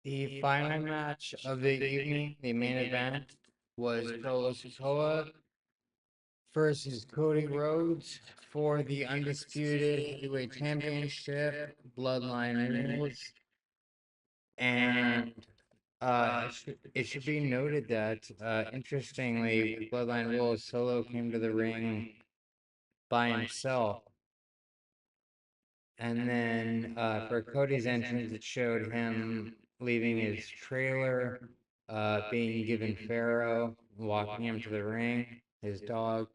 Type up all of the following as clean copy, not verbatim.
The final match of the evening, the main event, was Sikoa versus Cody Rhodes for the undisputed heavyweight championship, Bloodline rules. And it should be noted that, interestingly, with Bloodline rules, Solo came to the ring by himself. And then for Cody's entrance, it showed him leaving his trailer, being given Pharaoh, walking him to the ring, his dog.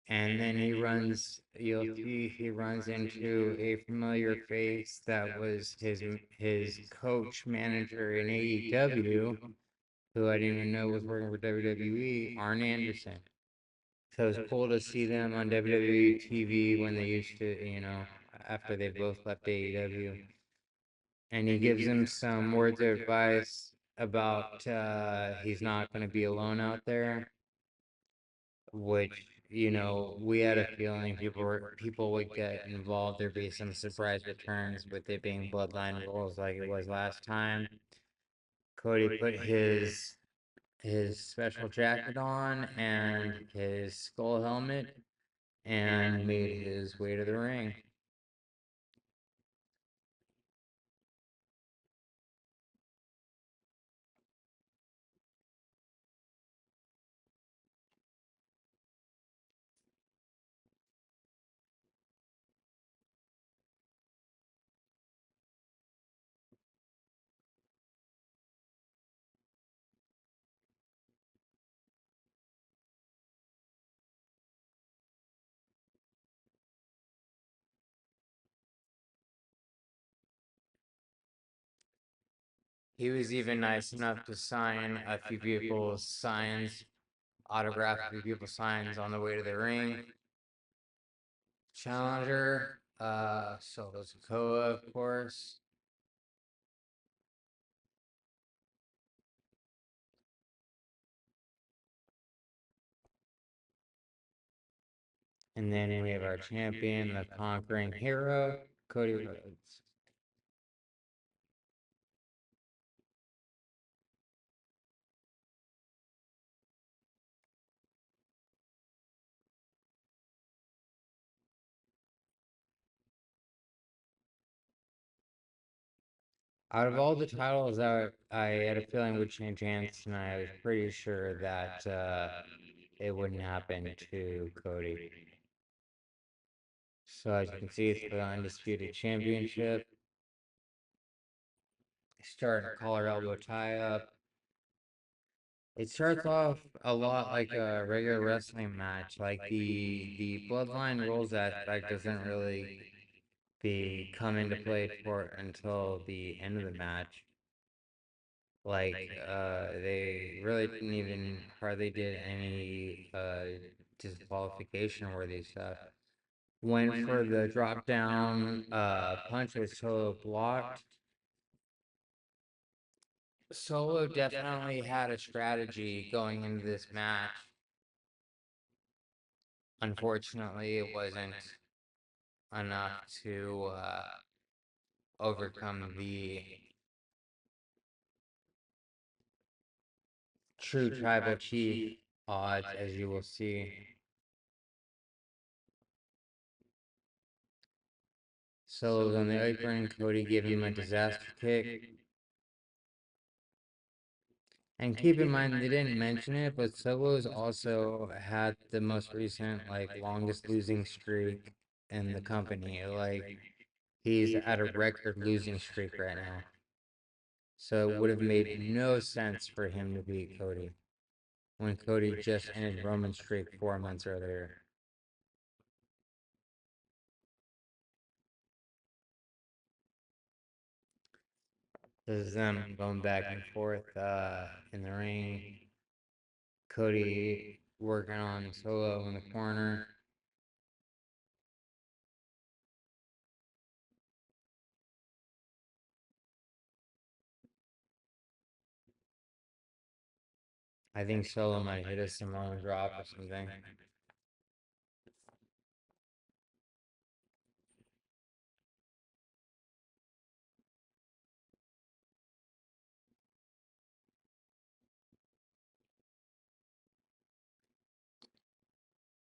And then you'll see he runs into a familiar face that was his coach manager in AEW, who I didn't even know was working for WWE, Arn Anderson. So it's cool to see them on WWE TV when they used to, after they both left AEW. And he gives him some words of advice about he's not going to be alone out there, which, we had a feeling people would get involved. There'd be some surprise returns with it being bloodline rules like it was last time. Cody put his special jacket on and his skull helmet and made his way to the ring. He was even nice enough to sign a few people's signs, autograph a few people's signs on the way to the ring. Challenger, Solo Sikoa, of course. And then we have our champion, the conquering hero, Cody Rhodes. Out of all the titles that I had a feeling would change hands tonight, I was pretty sure that it wouldn't happen to Cody. So as you can see, it's the undisputed championship. Starting a collar elbow tie up. It starts off a lot like a regular wrestling match. Like the bloodline rules aspect doesn't really come into play for until the end of the match. Like they really didn't even hardly did any disqualification worthy stuff. Went for the drop down punch was Solo blocked. Solo definitely had a strategy going into this match. Unfortunately, it wasn't enough to overcome the true tribal chief odds, as you will see. Solo's on the apron, Cody gave him a disaster kick. And keep in mind, they didn't mention it, but Solo's also had the most recent, longest losing streak in the company. Like, he's at a record losing streak right now. So it would have made no sense for him to beat Cody when Cody just ended Roman's streak 4 months earlier. This is them going back and forth in the ring. Cody working on Solo in the corner. I think Solo might hit a Samoan drop or something.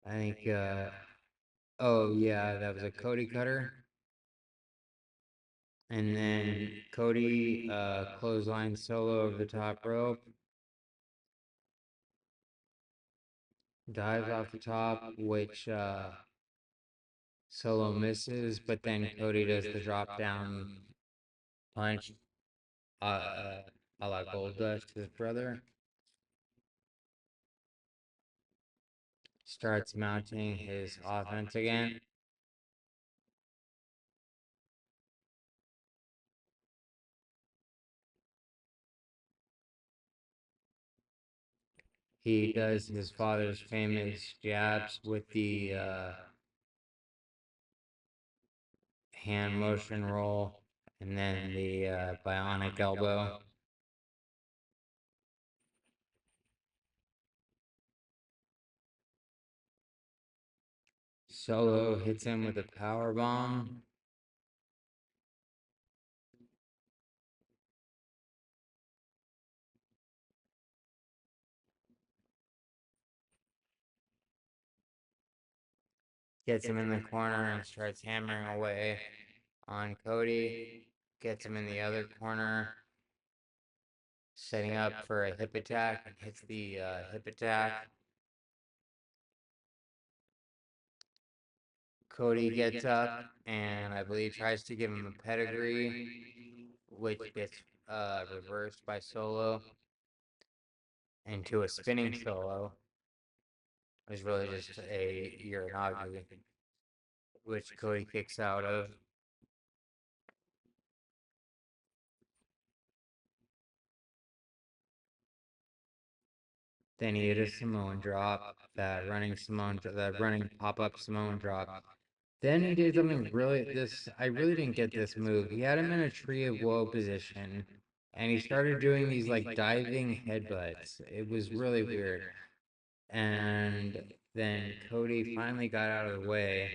I think, oh yeah, that was a Cody cutter. And then Cody clothesline Solo over the top rope, dives off the top, which Solo misses, but then Cody does the drop down punch, a la Goldust to his brother. Starts mounting his offense again. He does his father's famous jabs with the hand motion roll and then the bionic elbow. Solo hits him with a power bomb. Gets him in the corner and starts hammering away on Cody. Gets him in the other corner, setting up for a hip attack. Hits the hip attack. Cody gets up and I believe tries to give him a pedigree, which gets reversed by Solo into a spinning Solo. It was really just a Uranagi, which Cody kicks out of. Then he hit a Samoan drop, that running pop-up Samoan drop. Then he did something I really didn't get this move. He had him in a tree of woe position, and he started doing these like diving headbutts. It was really weird. And then Cody finally got out of the way.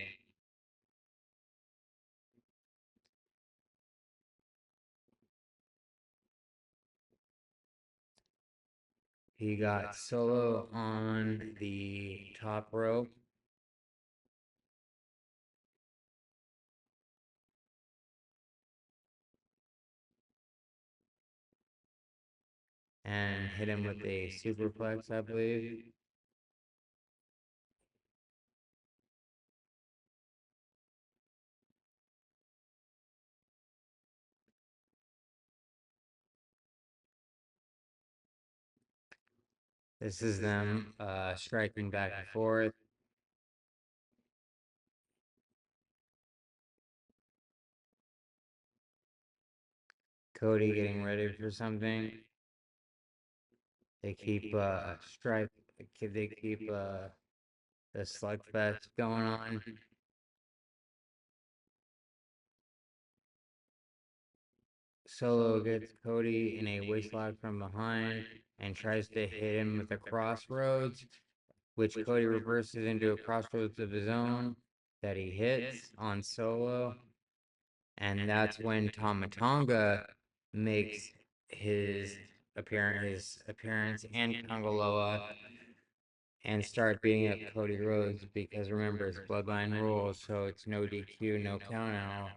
He got Solo on the top rope. And hit him with a superplex, I believe. This is them striking back and forth. Cody getting ready for something. They keep they keep the slugfest going on. Solo gets Cody in a waistlock from behind and tries to hit him with a crossroads, which Cody reverses into a crossroads of his own that he hits on Solo. And that's when Tama Tonga makes his appearance and Tongaloa and start beating up Cody Rhodes because remember it's bloodline rules, so it's no DQ, no count out.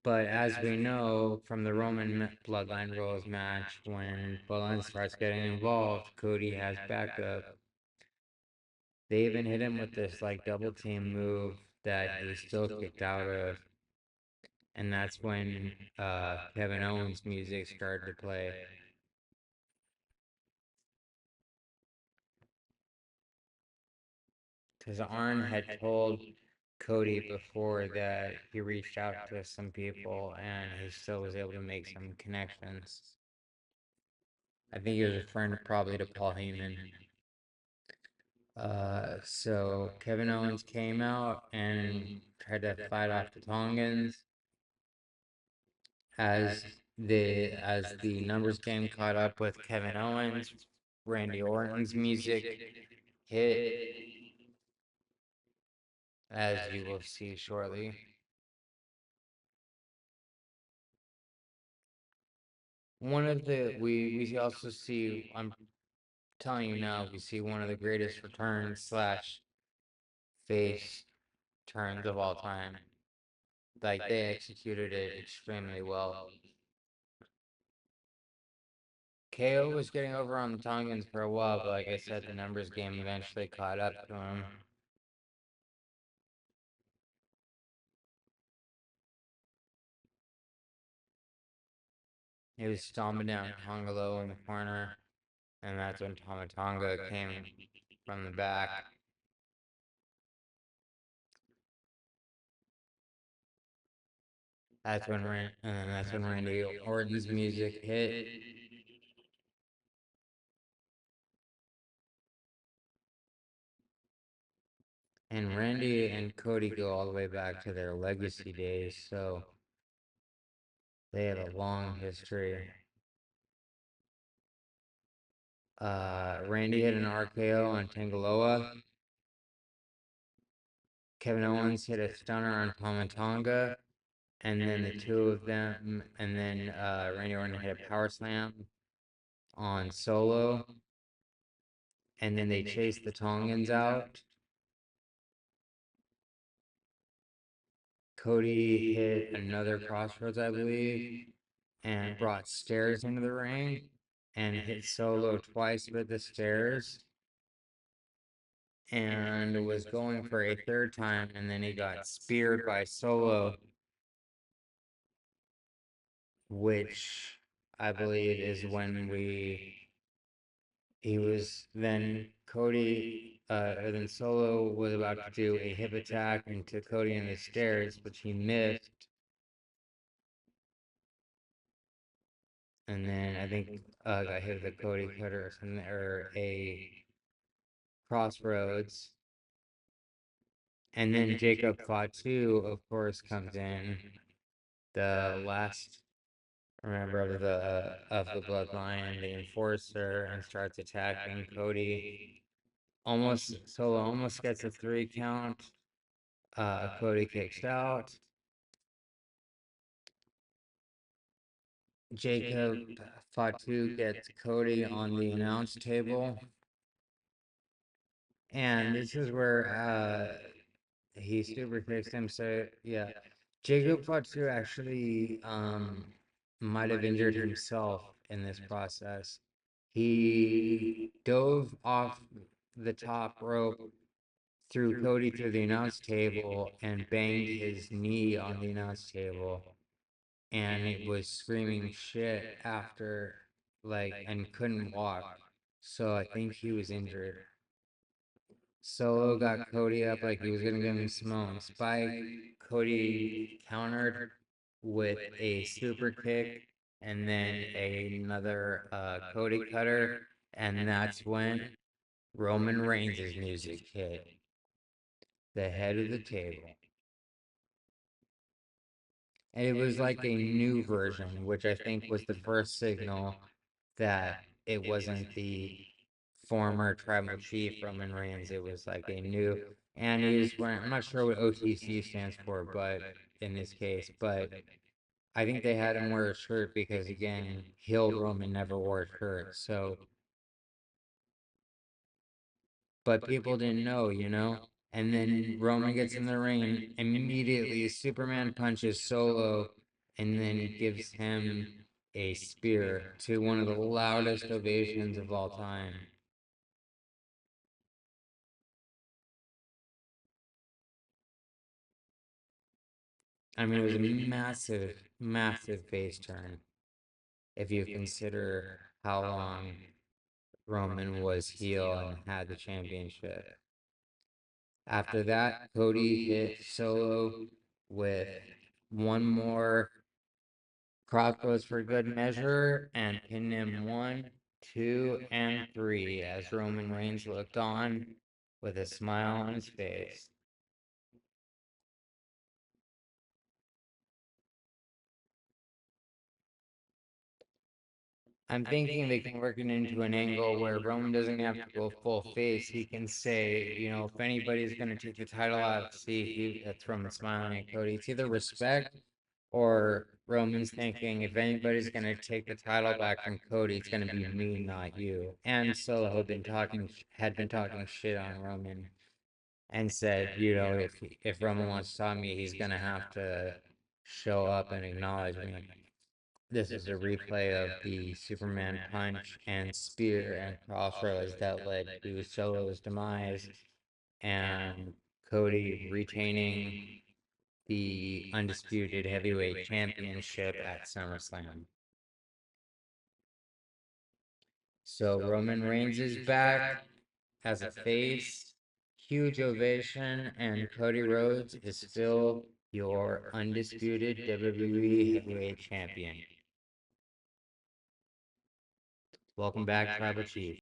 But as we know from the Roman bloodline rules match, when bloodline starts getting involved, Cody has backup. They even hit him with this like double team move that he still kicked out of. And that's when Kevin Owens' music started to play. Because Arn had told Cody before that he reached out to some people and he still was able to make some connections. I think he was referring probably to Paul Heyman. So Kevin Owens came out and tried to fight off the Tongans. As the numbers game caught up with Kevin Owens, Randy Orton's music hit, as you will see shortly. One of the we also see telling you now, we see one of the greatest returns slash face turns of all time. Like they executed it extremely well. KO was getting over on the Tongans for a while, but like I said, the numbers game eventually caught up to him. He was stomping down Tongalo in the corner, and that's when Tomatonga came from the back. That's when Randy Orton's music hit. And Randy and Cody go all the way back to their legacy days, so they have a long history. Randy hit an RKO on Tangaloa. Kevin Owens hit a stunner on Tomatonga. And then the two of them, and then Randy Orton hit a power slam on Solo. And then they chased the Tongans out. Cody hit another crossroads, I believe, and brought stairs into the ring and hit Solo twice with the stairs and was going for a third time, and then he got speared by Solo, which I believe is when he was then Cody, or then Solo was about to do a hip attack into Cody in the stairs, which he missed. And then I think got hit with a Cody cutter or something, or a crossroads. And then Jacob Fatu, of course, comes in, the last member of the bloodline, the enforcer, and starts attacking Cody. Solo almost gets a 3 count. Cody kicks out. Jacob Fatu gets Cody on the announce table. And this is where he super kicks him. So yeah, Jacob Fatu actually might have injured himself in this process. He dove off the top rope, threw Cody through the announce table, and banged his knee on the announce table. And it was screaming shit after, like, and couldn't walk. So I think he was injured. Solo got Cody up like he was gonna give him Samoan Spike. Cody countered with a super kick and then another Cody cutter, and that's when Roman Reigns' music hit the head of the table. And it was like a new version, which I think was the first signal that it wasn't the former tribal chief Roman Reigns. It was like a new, and he was wearing, I'm not sure what OTC stands for, but in this case, but I think they had him wear a shirt because, again, heel Roman never wore a shirt. So, but people didn't know, you know? And then Roman gets in the ring, immediately Superman punches Solo, and then gives him a spear to one of the loudest ovations of all time. I mean, it was a massive, massive face turn if you consider how long Roman was heel and had the championship. After that, Cody hit Solo with one more crossbows for good measure and pinned him 1, 2, and 3 as Roman Reigns looked on with a smile on his face. I'm thinking they can work it into an angle where Roman doesn't have to go full face. He can say, you know, if anybody's going to take the title out, see, that's Roman smiling at Cody. It's either respect or Roman's thinking, if anybody's gonna take the title back from Cody, it's gonna be me, not you. And Solo had been talking shit on Roman, and said, if Roman wants to stop me, he's gonna have to show up and acknowledge me. This is a replay of the Superman punch and spear and crossroads that led to Solo's demise and Cody retaining the undisputed heavyweight championship at SummerSlam. So Roman Reigns is back as a face, huge ovation, and Cody Rhodes is still your undisputed WWE heavyweight champion. Welcome back, Tribal Chief.